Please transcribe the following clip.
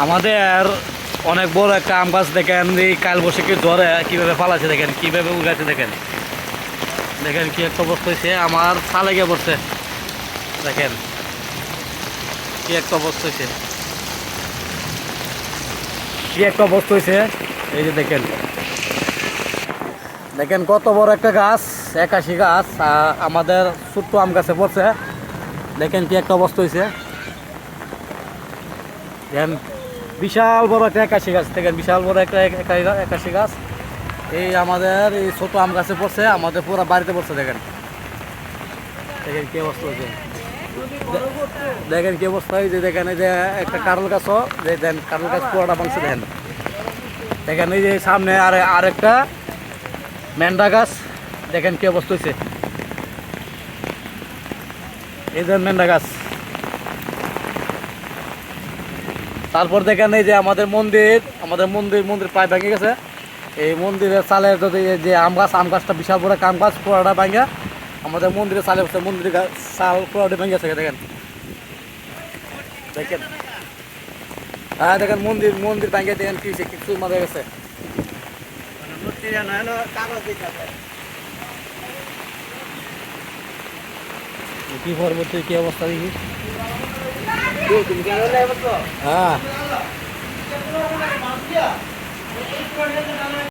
আমাদের অনেক বড় একটা আম গাছ দেখেন, এই কালবৈশাখী জ্বরে কীভাবে ফালাচ্ছে দেখেন, কীভাবে উগাছে দেখেন। দেখেন কি একটা অবস্থা হয়েছে, আমার ছালে গিয়ে পড়ছে। দেখেন কি একটা অবস্থা হয়েছে, কি একটা অবস্থা হয়েছে। এই যে দেখেন, দেখেন কত বড় একটা গাছ, 81 গাছ আমাদের ছোট্ট আম গাছে পড়ছে। দেখেন কি একটা অবস্থা হয়েছে। দেখেন বিশাল বড় একটা 81 গাছ, দেখেন বিশাল বড় একটা 81 গাছ এই আমাদের এই ছোট আম গাছে পড়ছে, আমাদের পুরো বাড়িতে পড়ছে। দেখেন দেখেন কি অবস্থা হয়েছে, দেখেন কি অবস্থা হয়েছে। দেখেন এই যে একটা কারল গাছও, যে দেন কারল গাছ পুরোটা ভাঙছে। দেখেন দেখেন এই যে সামনে আরেকটা মেন্ডা গাছ, দেখেন কি অবস্থা হয়েছে। এই যে মেন্ডা গাছ। তারপর দেখেন এই যে আমাদের মন্দির প্রায় ভেঙে গেছে। এই মন্দিরের চালের যদি যে আম গাছটা বিশাল বড় আম গাছ পুরোটা ভেঙে আমাদের মন্দিরের চালে উঠছে, মন্দিরের চাল পুরোটা ভেঙে গেছে। দেখেন দেখেন হ্যাঁ দেখেন মন্দির ভেঙে দেখেন কি কিছু মারা গেছে। কি পরবর্তী কি অবস্থা দেখি। হ্যাঁ